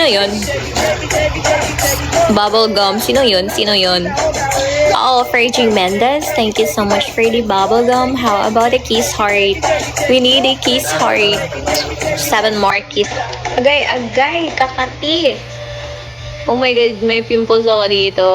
yun? Bubblegum. Sino yun? Sino yun? Oh, Fergie Mendez. Thank you so much for the bubblegum. How about a kiss heart? We need a kiss heart. 7 more kiss. Agay, agay, kakati. Oh my God, may pimples ako dito.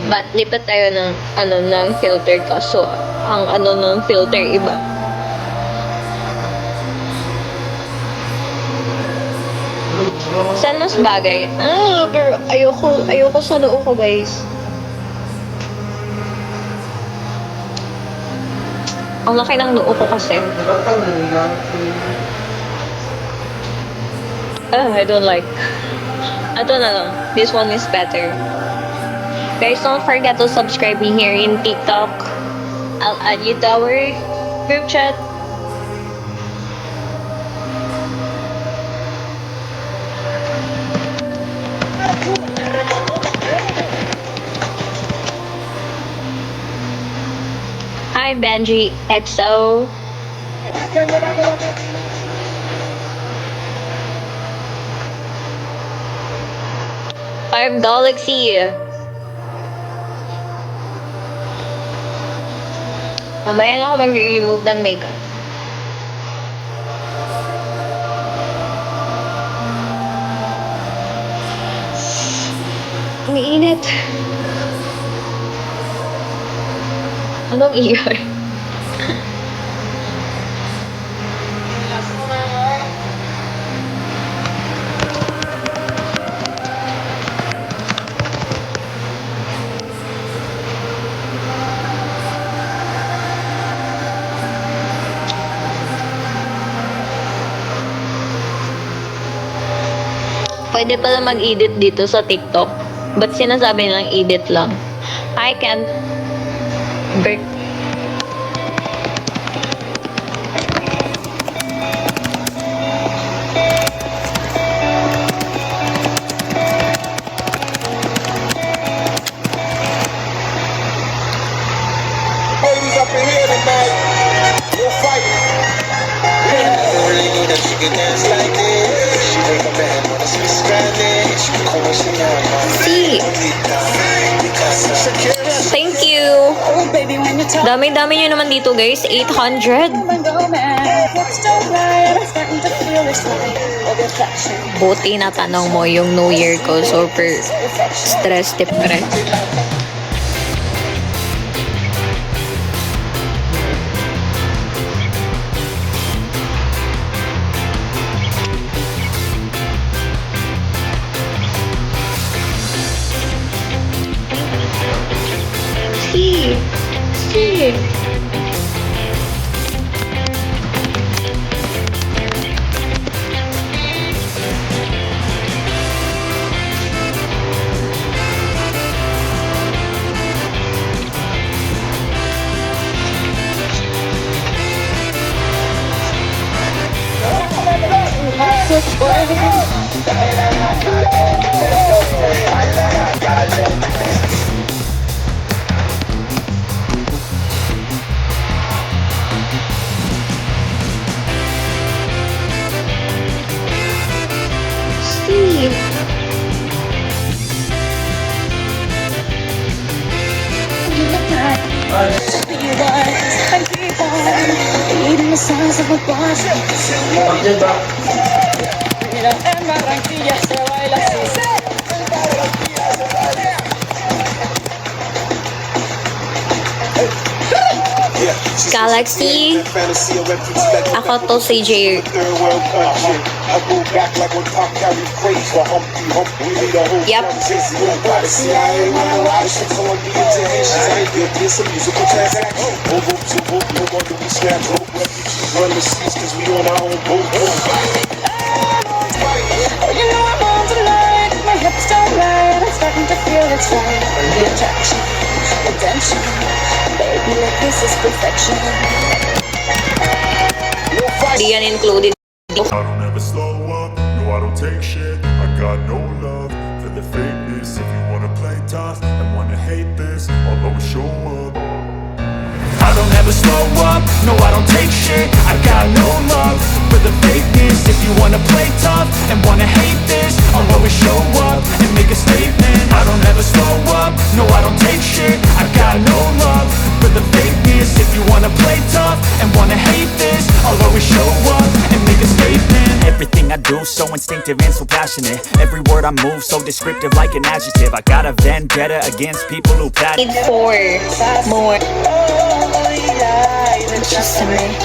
But lipat tayo ng ng filter kaso ang ng filter iba. Saan mas bagay? Pero ayoko sa noo ko, guys. Ang laki ng noo ko kasi. I don't like. Ito na lang. This one is better. Guys, don't forget to subscribe me here in TikTok. I'll add you to our group chat. Hi, Benji XO. I'm Galaxy. Mamaya na ako mag-remove ng makeup. Ang init. Anong iyon? Pwede pala mag-edit dito sa TikTok. Ba't sinasabi nilang edit lang? I can't. Break. Ladies up in here tonight, we'll fight. Really need a chicken dance like this. She wake up and wanna speak Spanish. Como se llama? See. Thank you. Dami-dami nyo naman dito, guys. 800. Buti na tanong mo yung New Year ko. Super stress, depressed. See. Eating the size of a boss. Mira, en Barranquilla se baila así. Galaxy. Ako to si J. Yep. Di yan included Yo. I don't ever slow up, no I don't take shit. I got no love for the fakeness. If you wanna play tough and wanna hate this, I'll always show up. I don't ever slow up, no I don't take shit. I got no love for the fakeness. If you wanna play tough and wanna hate this, I'll always show up and make a statement. I don't ever slow up, no I don't take shit. I got no love for the fakeness. If you wanna play tough and wanna hate this, I'll always show up and make a statement. Everything I do so instinctive and so passionate. Every word I move so descriptive like an adjective. I got a vendetta against people who Need 4 more. Just a minute.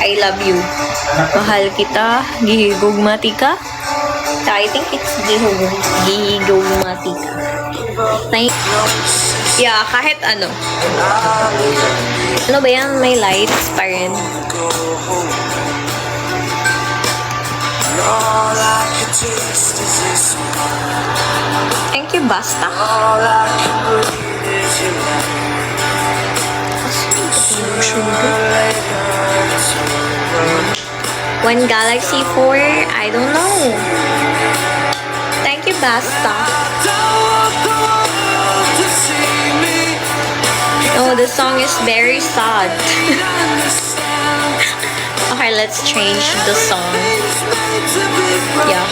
I love you. Mahal kita. Gihigugmati ka. I think it's gihigugmati ka. Yeah, kahit ano. Ano ba yan? May lights pa rin. Thank you, basta. When Galaxy 4, I don't know. Thank you, Basta. Oh, the song is very sad. Okay, let's change the song. Yeah.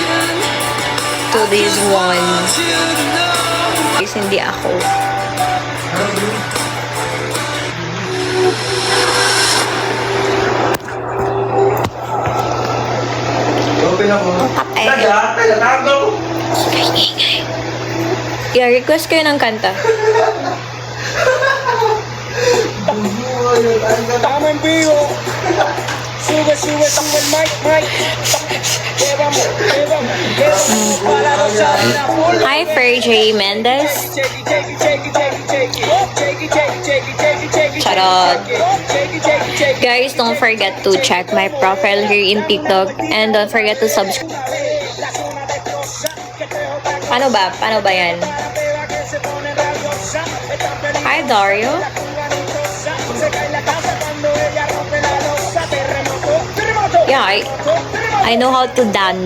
To this one. Guys, hindi ako. Yeah, request kayo ng kanta. Estamos en vivo. Sube, sube, sube el mic, mic. Llévame, llévame, llévame para gozar la bola. Hi, Fergie Mendez. Charot. Guys, don't forget to check my profile here in TikTok and don't forget to subscribe. Paano ba? Paano ba yan? Hi, Dario. I know how to dance.